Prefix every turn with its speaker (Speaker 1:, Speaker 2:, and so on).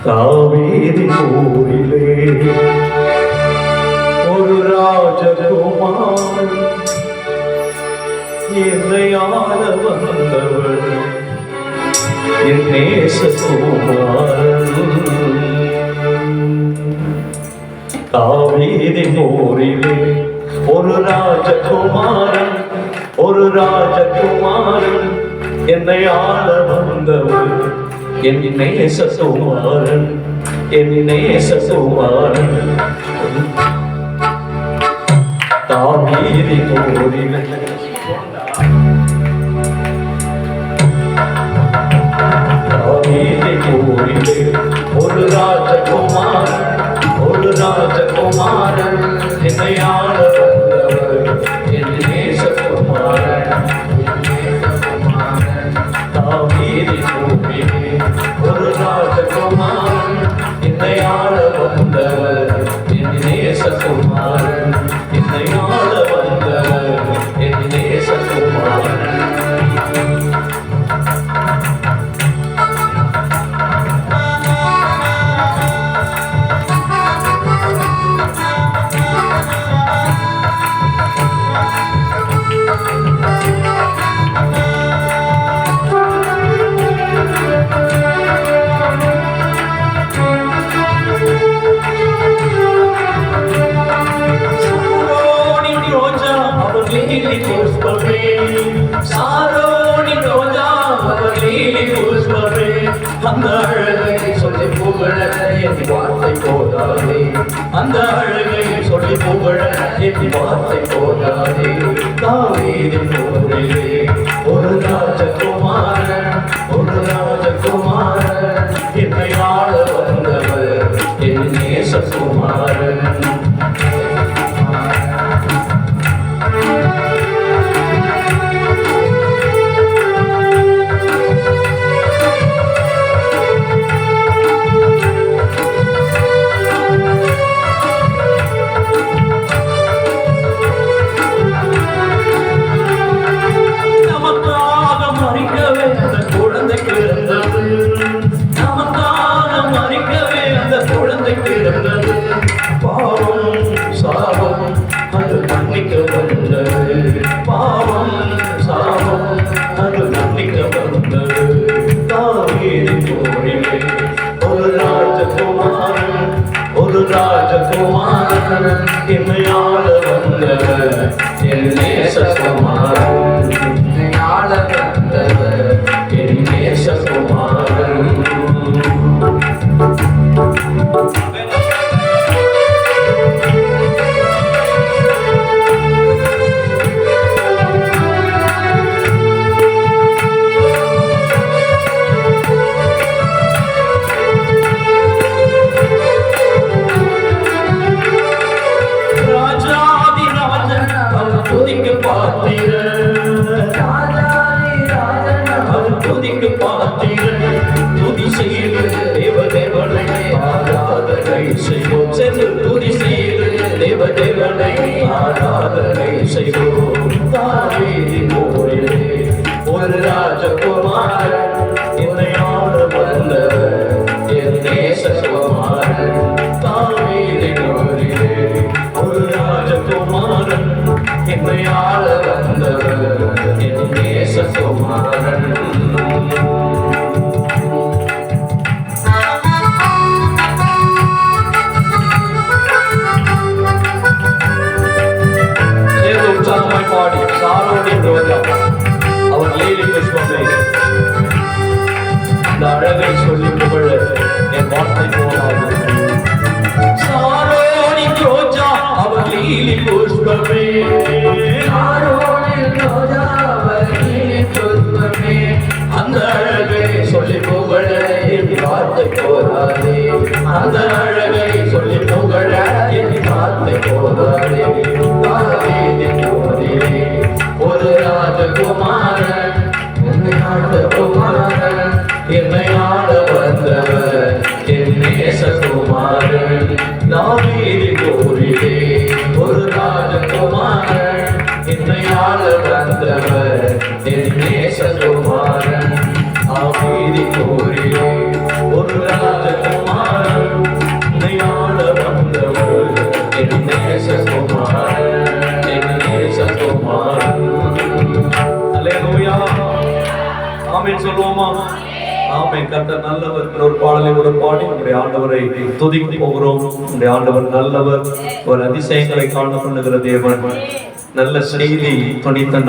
Speaker 1: தாவீதின் ஊரிலே ஒரு ராஜகுமாரன் என்னை ஆள வந்தவர் என் நேசகுமாரன். தாவீதின் ஊரிலே ஒரு ராஜகுமாரன் என்னை ஆள வந்தவர் என் நேசகுமாரன். தாவீதின் ஊரிலே ஒரு ராஜகுமாரன் என்னை ஆள வந்தவர் என் நேசகுமாரன். தாவீதின் ஊரிலே ஒரு ராஜகுமாரன் என்னை ஆள வந்தவர் என் நேசகுமாரன். என்னை ஆள வந்தவர் என் நேசகுமாரன். சாரோனின் ரோஜா அவர் லீலி புஷ்பமே. அந்த அழகை சொல்லி புகழ என் வார்த்தை போதாதே. அந்த அழகை சொல்லி புகழ என் வார்த்தை போதாதே. தாவீதின் ஊரிலே ஒரு ராஜகுமாரன் என்னை ஆள வந்தவர் என் நேசகுமாரன். ஒரு ராஜகுமாரன் என்னை ஆள வந்தவர் என் நேசகுமாரன். என்னை ஆள வந்தவர் என் நேசகுமாரன். துதி செய்து தேவதேவனை ஆராதனை செய்வோம். துதி செய்து தேவதேவனை ஆராதனை செய்வோம். தாவீதின் ஊரிலே ஒரு ராஜகுமாரன் என்னை ஆள வந்தவர் என் நேசகுமாரன். தாவீதின் ஊரிலே ஒரு ராஜகுமாரன் என்னை ஆள வந்தவர் என் நேசகுமாரன். சாரோனின் ரோஜா அவர் லீலி புஷ்பமே. அந்த அழகை சொல்லி புகழ என் வார்த்தை போதாது. சாரோனின் ரோஜா அவர் லீலி புஷ்பமே. அந்த அழகை சொல்லி புகழ என் வார்த்தை போதாதே. அந்த அழகை சொல்லி புகழ என் வார்த்தை போதாதே. தாவீதின் ஊரிலே ஒரு ராஜகுமாரன் என்னை ஆள வந்தவர் என் நேசகுமாரன். தாவீதின் ஊரிலே ஒரு ராஜகுமாரன் என்னை ஆள வந்தவர் என் நேசகுமாரன். தாவீதின் ஊரிலே ஒரு ராஜகுமாரன் நேசகுமாரன் என் நேசகுமாரன். அல்லேலூயா. ஆமென் சொல்லுவோமா? ஆமென். கர்த்தர் நல்லவர். ஒரு பாடலை கூட பாடி நம்முடைய ஆண்டவரை துதிக்க போகிறோம். நம்முடைய ஆண்டவர் நல்லவர், ஒரு அதிசயங்களை காண பண்ணுகிற தேவன். நல்ல செய்தி துணித்த